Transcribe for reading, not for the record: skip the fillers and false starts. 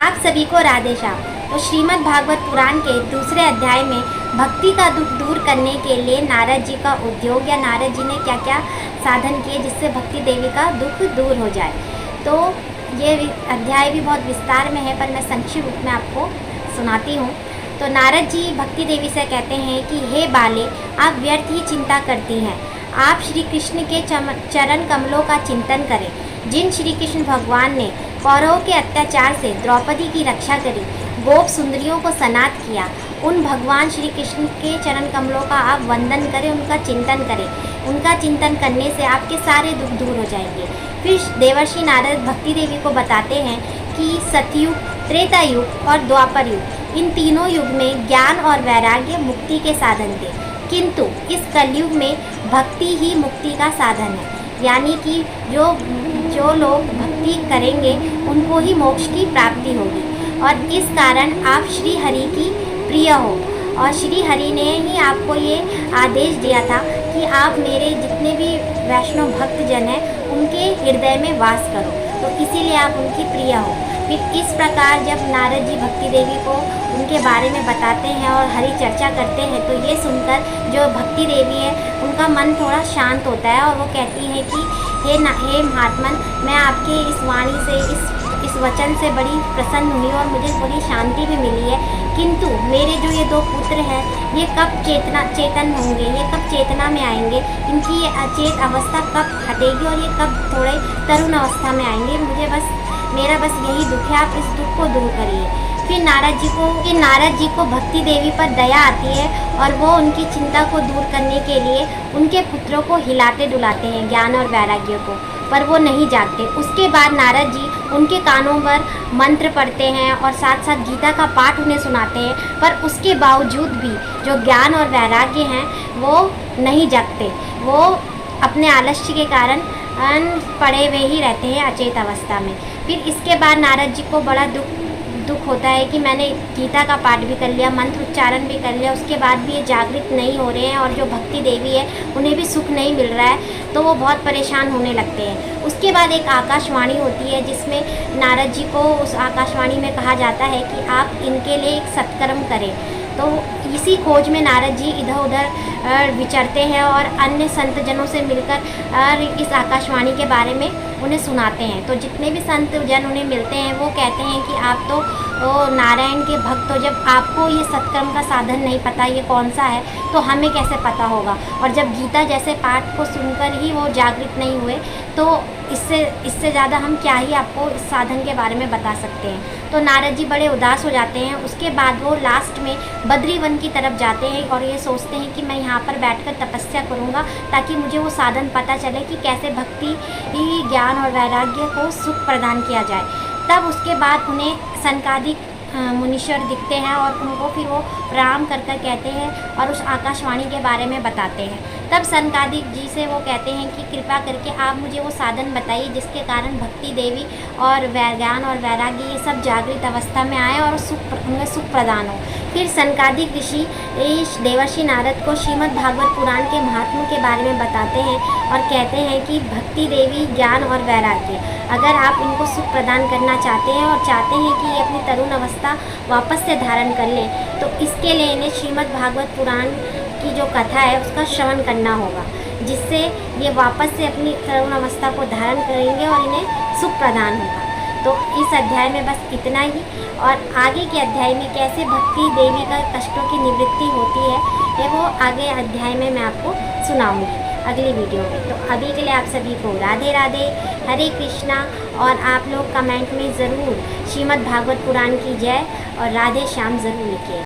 आप सभी को राधे श्याम। तो श्रीमद् भागवत पुराण के दूसरे अध्याय में भक्ति का दुख दूर करने के लिए नारद जी का उद्योग या नारद जी ने क्या क्या साधन किए जिससे भक्ति देवी का दुख दूर हो जाए। तो ये अध्याय भी बहुत विस्तार में है, पर मैं संक्षिप्त रूप में आपको सुनाती हूँ। तो नारद जी भक्ति देवी से कहते हैं कि हे बाले, आप व्यर्थ ही चिंता करती हैं। आप श्री कृष्ण के चरण कमलों का चिंतन करें। जिन श्री कृष्ण भगवान ने कौरवों के अत्याचार से द्रौपदी की रक्षा करी, गोप सुंदरियों को सनाथ किया, उन भगवान श्री कृष्ण के चरण कमलों का आप वंदन करें, उनका चिंतन करें। उनका चिंतन करने से आपके सारे दुख दूर हो जाएंगे। फिर देवर्षि नारद भक्ति देवी को बताते हैं कि सतयुग, त्रेता युग और द्वापर युग, इन तीनों युग में ज्ञान और वैराग्य मुक्ति के साधन थे, किंतु इस कलयुग में भक्ति ही मुक्ति का साधन है। यानी कि जो लोग भक्ति करेंगे उनको ही मोक्ष की प्राप्ति होगी। और इस कारण आप श्री हरि की प्रिय हो, और श्री हरि ने ही आपको ये आदेश दिया था कि आप मेरे जितने भी वैष्णव भक्त जन हैं उनके हृदय में वास करो, तो इसीलिए आप उनकी प्रिय हो। फिर इस प्रकार जब नारद जी भक्ति देवी को उनके बारे में बताते हैं और हरि चर्चा करते हैं, तो ये सुनकर जो भक्ति देवी है उनका मन थोड़ा शांत होता है और वो कहती हैं कि हे महात्मन, मैं आपके इस वाणी से, इस वचन से बड़ी प्रसन्न हुई और मुझे बड़ी शांति भी मिली है, किंतु मेरे जो ये दो पुत्र हैं ये कब चेतन होंगे, ये कब चेतना में आएंगे, इनकी ये अचेत अवस्था कब हटेगी और ये कब थोड़े तरुण अवस्था में आएंगे। मेरा बस यही दुख है, आप इस दुख को दूर करिए। फिर नारद जी को भक्ति देवी पर दया आती है और वो उनकी चिंता को दूर करने के लिए उनके पुत्रों को हिलाते डुलाते हैं ज्ञान और वैराग्य को, पर वो नहीं जागते। उसके बाद नारद जी उनके कानों पर मंत्र पढ़ते हैं और साथ साथ गीता का पाठ उन्हें सुनाते हैं, पर उसके बावजूद भी जो ज्ञान और वैराग्य हैं वो नहीं जागते। वो अपने आलस्य के कारण पड़े हुए ही रहते हैं अचेत अवस्था में। फिर इसके बाद नारद जी को बड़ा दुख होता है कि मैंने गीता का पाठ भी कर लिया, मंत्र उच्चारण भी कर लिया, उसके बाद भी ये जागृत नहीं हो रहे हैं और जो भक्ति देवी है उन्हें भी सुख नहीं मिल रहा है, तो वो बहुत परेशान होने लगते हैं। उसके बाद एक आकाशवाणी होती है जिसमें नारद जी को उस आकाशवाणी में कहा जाता है कि आप इनके लिए एक सत्कर्म करें। तो इसी खोज में नारद जी इधर उधर विचरते हैं और अन्य संत जनों से मिलकर इस आकाशवाणी के बारे में उन्हें सुनाते हैं। तो जितने भी संत जन उन्हें मिलते हैं वो कहते हैं कि आप तो नारायण के भक्त हो, जब आपको ये सत्कर्म का साधन नहीं पता ये कौन सा है तो हमें कैसे पता होगा। और जब गीता जैसे पाठ को सुनकर ही वो जागृत नहीं हुए तो इससे ज़्यादा हम क्या ही आपको इस साधन के बारे में बता सकते हैं। तो नारद जी बड़े उदास हो जाते हैं। उसके बाद वो लास्ट में बद्रीवन की तरफ जाते हैं और ये सोचते हैं कि मैं यहाँ पर बैठकर तपस्या करूँगा ताकि मुझे वो साधन पता चले कि कैसे भक्ति ही ज्ञान और वैराग्य को सुख प्रदान किया जाए। तब उसके बाद उन्हें सनकादिक मुनीश्वर दिखते हैं और उनको फिर वो प्रणाम कर कहते हैं और उस आकाशवाणी के बारे में बताते हैं। तब सनकादिक जी से वो कहते हैं कि कृपा करके आप मुझे वो साधन बताइए जिसके कारण भक्ति देवी और ज्ञान और वैराग्य ये सब जागृत अवस्था में आए और उन्हें सुख प्रदान हो। फिर सनकादिक ऋषि देवर्षि नारद को श्रीमद् भागवत पुराण के महात्म्य के बारे में बताते हैं और कहते हैं कि भक्ति देवी, ज्ञान और वैराग्य, अगर आप इनको सुख प्रदान करना चाहते हैं और चाहते हैं कि ये अपनी तरुण अवस्था वापस से धारण कर लें, तो इसके लिए इन्हें श्रीमद् भागवत पुराण की जो कथा है उसका श्रवण करना होगा, जिससे ये वापस से अपनी तरुण अवस्था को धारण करेंगे और इन्हें सुख प्रदान होगा। तो इस अध्याय में बस इतना ही, और आगे के अध्याय में कैसे भक्ति देवी का कष्टों की निवृत्ति होती है ये वो आगे अध्याय में मैं आपको सुनाऊंगी अगली वीडियो में। तो अभी के लिए आप सभी को राधे राधे, हरे कृष्णा, और आप लोग कमेंट में ज़रूर श्रीमद् भागवत पुराण की जय और राधे श्याम ज़रूर लिखिए।